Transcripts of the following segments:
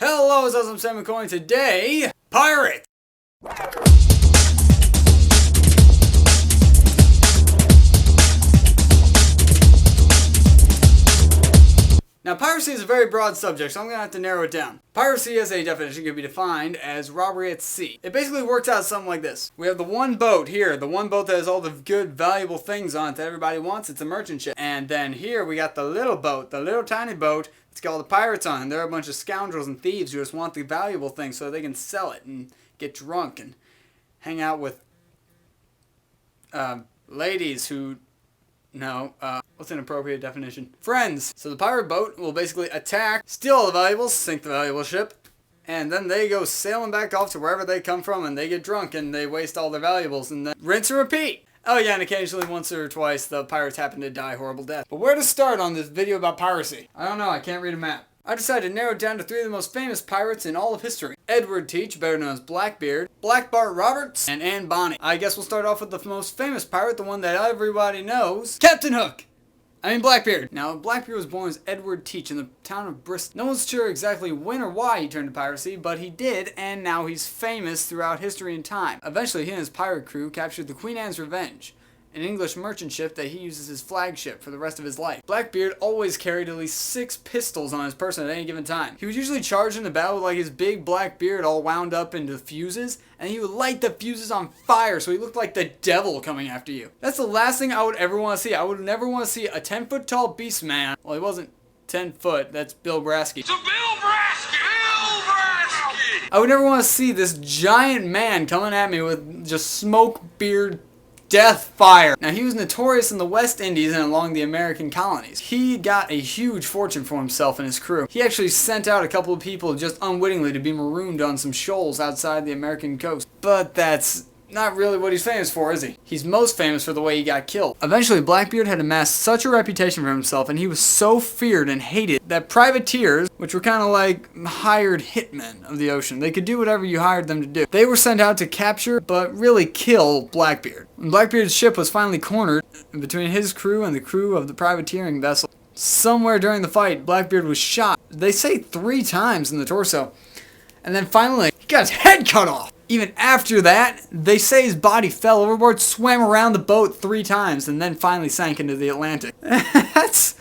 Hello, it's Awesome Sam McCoy. Today, pirate! Now, piracy is a very broad subject, so I'm going to have to narrow it down. Piracy, as a definition, can be defined as robbery at sea. It basically works out something like this. We have the one boat here, the one boat that has all the good, valuable things on it that everybody wants. It's a merchant ship. And then here we got the little boat, the little tiny boat. It's got all the pirates on it. They're a bunch of scoundrels and thieves who just want the valuable things so they can sell it and get drunk and hang out with ladies who... No, what's an appropriate definition? Friends. So the pirate boat will basically attack, steal all the valuables, sink the valuable ship, and then they go sailing back off to wherever they come from and they get drunk and they waste all their valuables and then rinse and repeat. Oh yeah, and occasionally once or twice the pirates happen to die horrible death. But where to start on this video about piracy? I don't know, I can't read a map. I decided to narrow it down to three of the most famous pirates in all of history. Edward Teach, better known as Blackbeard, Black Bart Roberts, and Anne Bonny. I guess we'll start off with the most famous pirate, the one that everybody knows, Captain Hook! Blackbeard. Now, Blackbeard was born as Edward Teach in the town of Bristol. No one's sure exactly when or why he turned to piracy, but he did, and now he's famous throughout history and time. Eventually, he and his pirate crew captured the Queen Anne's Revenge, an English merchant ship that he uses as flagship for the rest of his life. Blackbeard always carried at least 6 pistols on his person at any given time. He would usually charge into battle with like his big black beard all wound up into fuses, and he would light the fuses on fire so he looked like the devil coming after you. That's the last thing I would ever want to see. I would never want to see a 10-foot tall beast man. Well, he wasn't 10 foot, that's Bill Brasky. So Bill Brasky! Bill Brasky! I would never want to see this giant man coming at me with just smoke, beard, death fire. Now, he was notorious in the West Indies and along the American colonies. He got a huge fortune for himself and his crew. He actually sent out a couple of people just unwittingly to be marooned on some shoals outside the American coast. But that's not really what he's famous for, is he? He's most famous for the way he got killed. Eventually, Blackbeard had amassed such a reputation for himself, and he was so feared and hated that privateers, which were kind of like hired hitmen of the ocean, they could do whatever you hired them to do. They were sent out to capture, but really kill Blackbeard. When Blackbeard's ship was finally cornered between his crew and the crew of the privateering vessel, somewhere during the fight, Blackbeard was shot. They say 3 times in the torso. And then finally, he got his head cut off. Even after that, they say his body fell overboard, swam around the boat 3 times, and then finally sank into the Atlantic. That's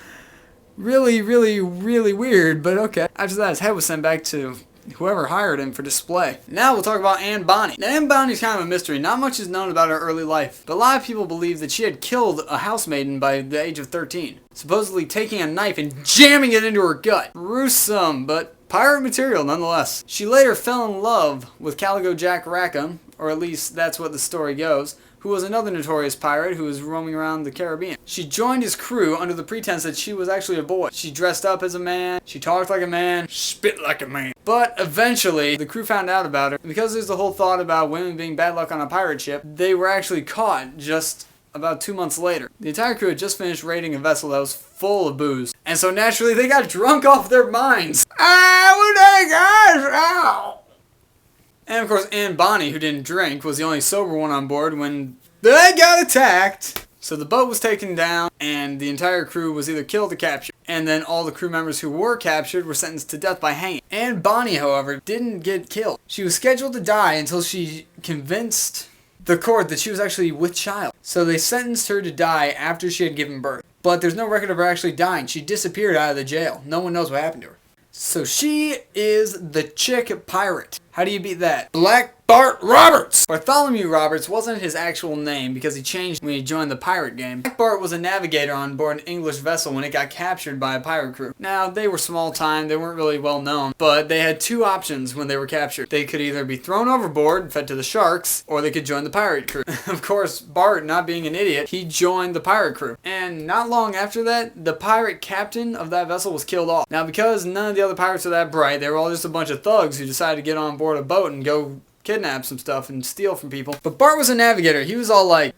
really, really, really weird, but okay. After that, his head was sent back to whoever hired him for display. Now we'll talk about Anne Bonny. Now, Anne Bonny's kind of a mystery. Not much is known about her early life, but a lot of people believe that she had killed a housemaiden by the age of 13, supposedly taking a knife and jamming it into her gut. Gruesome, but pirate material nonetheless. She later fell in love with Calico Jack Rackham, or at least that's what the story goes, who was another notorious pirate who was roaming around the Caribbean. She joined his crew under the pretense that she was actually a boy. She dressed up as a man, she talked like a man, spit like a man. But eventually, the crew found out about her, and because there's the whole thought about women being bad luck on a pirate ship, they were actually caught just about 2 months later. The entire crew had just finished raiding a vessel that was full of booze, and so naturally they got drunk off their minds. And of course, Anne Bonny, who didn't drink, was the only sober one on board when they got attacked. So the boat was taken down, and the entire crew was either killed or captured. And then all the crew members who were captured were sentenced to death by hanging. Anne Bonny, however, didn't get killed. She was scheduled to die until she convinced the court that she was actually with child. So they sentenced her to die after she had given birth. But there's no record of her actually dying. She disappeared out of the jail. No one knows what happened to her. So she is the chick pirate. How do you beat that? Black Bart Roberts! Bartholomew Roberts wasn't his actual name because he changed when he joined the pirate game. Black Bart was a navigator on board an English vessel when it got captured by a pirate crew. Now, they were small time, they weren't really well known, but they had 2 options when they were captured. They could either be thrown overboard and fed to the sharks, or they could join the pirate crew. Of course, Bart, not being an idiot, he joined the pirate crew. And not long after that, the pirate captain of that vessel was killed off. Now, because none of the other pirates are that bright, they were all just a bunch of thugs who decided to get on board a boat and go kidnap some stuff and steal from people. But Bart was a navigator. He was all like,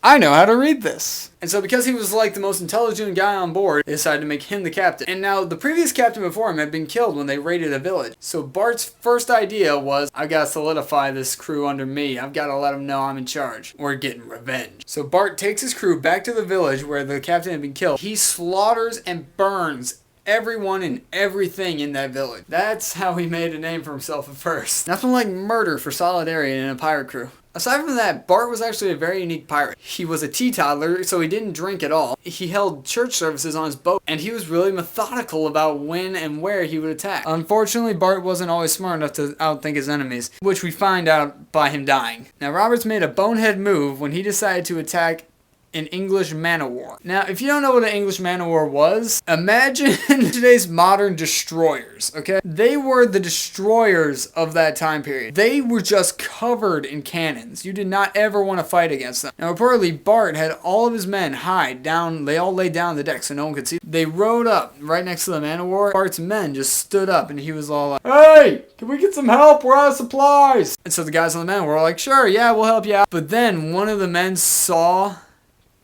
I know how to read this. And so because he was like the most intelligent guy on board, they decided to make him the captain. And now the previous captain before him had been killed when they raided a village. So Bart's first idea was, I've got to solidify this crew under me. I've got to let them know I'm in charge. We're getting revenge. So Bart takes his crew back to the village where the captain had been killed. He slaughters and burns everyone and everything in that village. That's how he made a name for himself at first. Nothing like murder for solidarity in a pirate crew. Aside from that, Bart was actually a very unique pirate. He was a teetotaler, so he didn't drink at all. He held church services on his boat, and he was really methodical about when and where he would attack. Unfortunately, Bart wasn't always smart enough to outthink his enemies, which we find out by him dying. Now, Roberts made a bonehead move when he decided to attack an English man-o'-war. Now, if you don't know what an English man-o'-war was, imagine today's modern destroyers, okay? They were the destroyers of that time period. They were just covered in cannons. You did not ever want to fight against them. Now, reportedly, Bart had all of his men hide down, they all laid down on the deck so no one could see. They rode up right next to the man-o'-war. Bart's men just stood up and he was all like, "Hey, can we get some help? We're out of supplies." And so the guys on the man were all like, "Sure, yeah, we'll help you out." But then one of the men saw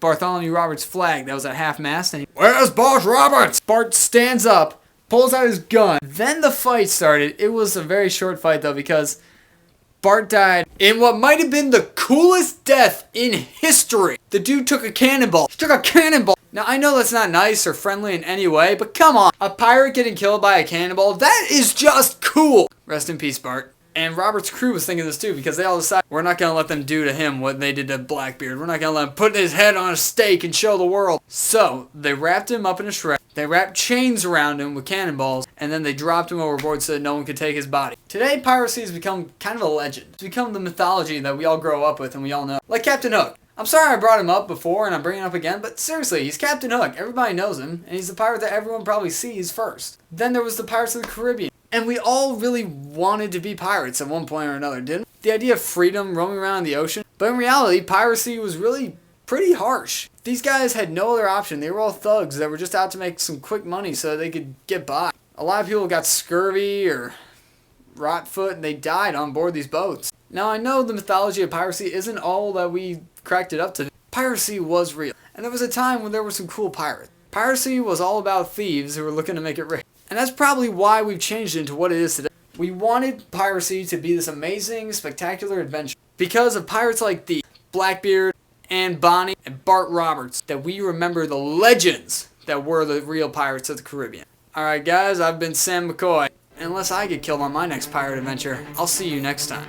Bartholomew Roberts' flag that was at half-mast, and "Where's Boss Roberts?" Bart stands up, pulls out his gun. Then the fight started. It was a very short fight, though, because Bart died in what might have been the coolest death in history. The dude took a cannonball. He took a cannonball. Now, I know that's not nice or friendly in any way, but come on. A pirate getting killed by a cannonball, that is just cool. Rest in peace, Bart. And Robert's crew was thinking this too, because they all decided, we're not going to let them do to him what they did to Blackbeard. We're not going to let him put his head on a stake and show the world. So, they wrapped him up in a shred. They wrapped chains around him with cannonballs, and then they dropped him overboard so that no one could take his body. Today, piracy has become kind of a legend. It's become the mythology that we all grow up with and we all know. Like Captain Hook. I'm sorry I brought him up before and I'm bringing him up again, but seriously, he's Captain Hook. Everybody knows him, and he's the pirate that everyone probably sees first. Then there was the Pirates of the Caribbean. And we all really wanted to be pirates at one point or another, didn't we? The idea of freedom, roaming around the ocean. But in reality, piracy was really pretty harsh. These guys had no other option. They were all thugs that were just out to make some quick money so they could get by. A lot of people got scurvy or rot foot and they died on board these boats. Now, I know the mythology of piracy isn't all that we cracked it up to be. Piracy was real. And there was a time when there were some cool pirates. Piracy was all about thieves who were looking to make it rich. And that's probably why we've changed it into what it is today. We wanted piracy to be this amazing, spectacular adventure because of pirates like these, Blackbeard, Anne Bonny, and Bart Roberts, that we remember the legends that were the real pirates of the Caribbean. Alright guys, I've been Sam McCoy. Unless I get killed on my next pirate adventure, I'll see you next time.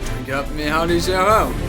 Drink up me howdy, yo ho.